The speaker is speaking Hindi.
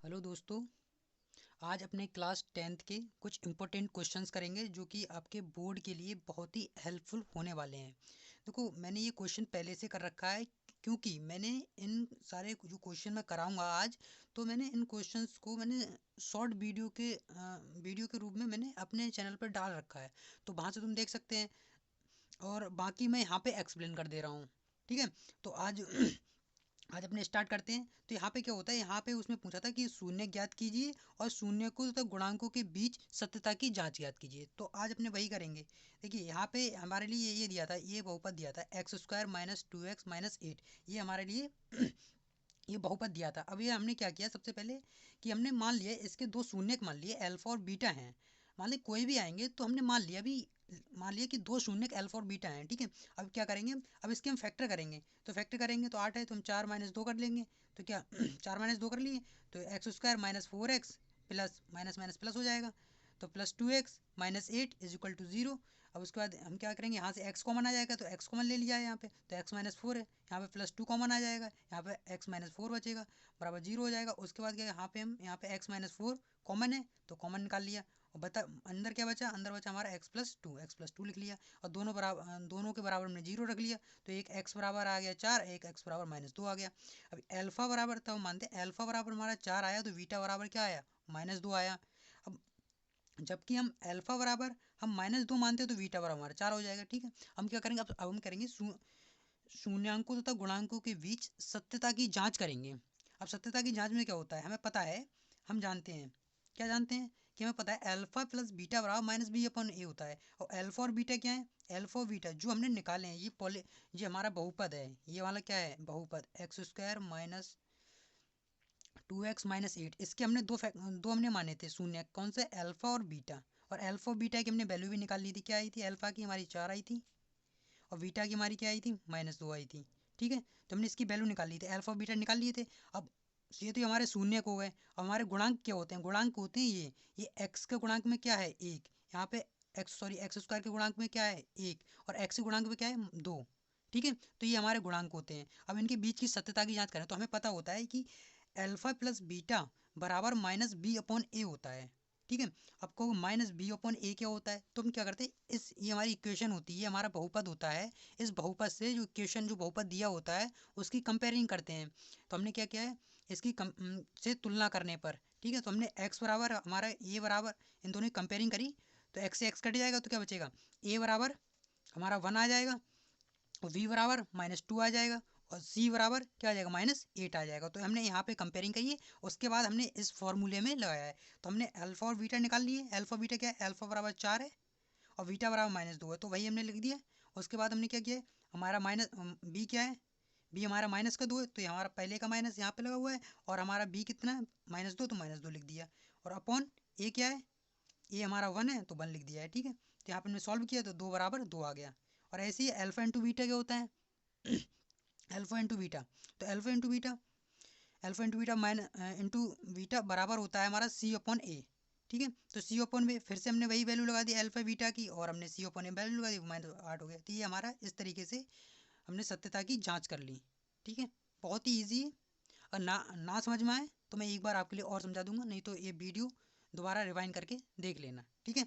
हेलो दोस्तों, आज अपने क्लास 10th के कुछ इम्पोर्टेंट क्वेश्चंस करेंगे जो कि आपके बोर्ड के लिए बहुत ही हेल्पफुल होने वाले हैं। देखो, मैंने ये क्वेश्चन पहले से कर रखा है क्योंकि मैंने इन सारे जो क्वेश्चन मैं कराऊंगा आज, तो मैंने इन क्वेश्चंस को मैंने शॉर्ट वीडियो के रूप में मैंने अपने चैनल पर डाल रखा है, तो वहाँ से तुम देख सकते हैं। और बाकी मैं यहाँ पे एक्सप्लेन कर दे रहा हूँ। ठीक है, तो आज आज अपने स्टार्ट करते हैं। तो यहाँ पे क्या होता है, यहाँ पे उसमें पूछा था कि शून्य ज्ञात कीजिए और शून्य को तथा गुणांकों के बीच सत्यता की जांच ज्ञात कीजिए। तो आज अपने वही करेंगे। देखिए, यहाँ पे हमारे लिए ये दिया था, ये बहुपद दिया था x square minus 2x minus 8। ये हमारे लिए ये बहुपद दिया था। अब ये हमने क्या किया, सबसे पहले कि हमने मान लिया इसके दो शून्यक मान लिए अल्फा और बीटा हैं। मान ली कोई भी आएंगे तो हमने मान लिया, अभी मान लिया कि दो शून्यक अल्फा और बीटा हैं। ठीक है, अब क्या करेंगे, अब इसके हम फैक्टर करेंगे। तो फैक्टर करेंगे तो 8 है, तो हम 4 माइनस 2 कर लेंगे। तो क्या 4 माइनस 2 कर लिए, तो x square minus 4x plus minus minus plus हो जाएगा। तो plus 2x minus 8 is equal to 0। अब उसके बाद हम क्या करेंगे, यहाँ से x कॉमन आ जाएगा, तो x कॉमन ले लिया है यहाँ पे, तो x माइनस 4 है। यहाँ पे प्लस 2 कॉमन आ जाएगा, यहाँ पे x माइनस 4 बचेगा, बराबर 0 हो जाएगा। उसके बाद क्या, यहाँ पे x माइनस 4 कॉमन है, तो कॉमन निकाल लिया। और बता अंदर क्या बचा, अंदर बचा हमारा x प्लस टू लिख लिया। और दोनों के बराबर में 0 रख लिया। तो एक x बराबर आ गया 4, एक x बराबर माइनस 2 आ गया। अब अल्फा बराबर, तब मानते हैं अल्फा बराबर हमारा 4 आया, तो बीटा बराबर क्या आया, -2 आया। अब जबकि हम अल्फा बराबर हम -2 मानते हैं, तो बीटा बराबर हमारा 4 हो जाएगा। ठीक है, हम क्या करेंगे, अब हम करेंगे शून्यांकों तथा गुणांकों के बीच सत्यता की जांच करेंगे। अब सत्यता की जांच में क्या होता है, हमें पता है, हम जानते हैं, क्या जानते हैं कि हमें पता है अल्फा प्लस बीटा बराबर माइनस बी अपन ए होता है। और अल्फा और बीटा क्या है, अल्फा और बीटा जो हमने निकाले हैं, ये हमारा बहुपद है। ये वाला क्या है, बहुपद x square minus 2x minus 8। इसके हमने दो हमने माने थे शून्य, कौन से, अल्फा और बीटा। और अल्फा और बीटा की हमने वैल्यू भी निकाल ली थी, क्या आई थी, अल्फा की हमारी 4 आई थी और बीटा की हमारी क्या आई थी, -2 आई थी। ठीक है, तो हमने इसकी वैल्यू निकाल ली थी, अल्फा बीटा निकाल लिए थे। अब ये तो हमारे शून्य हो गए। अब हमारे गुणांक क्या होते हैं, गुणांक होते हैं ये एक्स के गुणांक में क्या है, एक। यहाँ पे एक्स स्क्वायर के गुणांक में क्या है, एक। और एक्स के गुणांक में क्या है, 2। ठीक है, तो ये हमारे गुणांक होते हैं। अब इनके बीच की सत्यता की जांच करें तो हमें पता होता है कि अल्फा प्लस बीटा बराबर माइनस बी अपॉन ए होता है। ठीक है, आपको माइनस बी अपॉन ए क्या होता है, तो हम क्या करते हैं, इस ये हमारी इक्वेशन होती है, ये हमारा बहुपद होता है। इस बहुपद से जो इक्वेशन जो बहुपद दिया होता है उसकी कंपेयरिंग करते हैं। तो हमने क्या किया है, इसकी से तुलना करने पर, ठीक है, तो हमने एक्स बराबर हमारा ए बराबर, इन दोनों की कंपेयरिंग करी। तो एक्स से एक्स कट जाएगा, तो क्या बचेगा, ए बराबर हमारा 1 आ जाएगा, और वी बराबर -2 आ जाएगा, और सी बराबर क्या आ जाएगा, -8 आ जाएगा। तो हमने यहाँ पे कंपेयरिंग करी है। उसके बाद हमने इस फॉर्मूले में लगाया है। तो हमने अल्फा और बीटा निकाल लिए। अल्फा बीटा क्या है, अल्फा बराबर 4 है और बीटा बराबर -2 है, तो वही हमने लिख दिया। उसके बाद हमने क्या किया है, हमारा माइनस बी क्या है, बी हमारा -2 है, तो ये हमारा पहले का माइनस यहाँ पे लगा हुआ है। और हमारा बी कितना है, -2, तो -2 लिख दिया। और अपॉन ए क्या है, ए हमारा 1 है, तो 1 लिख दिया है। ठीक है, तो यहाँ पे हमने सॉल्व किया तो 2 बराबर 2 आ गया। और ऐसे ही अल्फा इंटू बीटा क्या होता है, अल्फा इंटू बीटा, तो alpha into beta into beta बराबर होता है हमारा सी अपॉन ए। ठीक है, तो सी अपॉन में फिर से हमने वही वैल्यू लगा दी अल्फा बीटा की, और हमने सी अपॉन ए वैल्यू लगा दी, -8 हो गया। तो ये हमारा इस तरीके से हमने सत्यता की जांच कर ली। ठीक है, बहुत ही ईजी है। और ना समझ में आए तो मैं एक बार आपके लिए और समझा दूंगा, नहीं तो ये वीडियो दोबारा रिवाइंड करके देख लेना। ठीक है।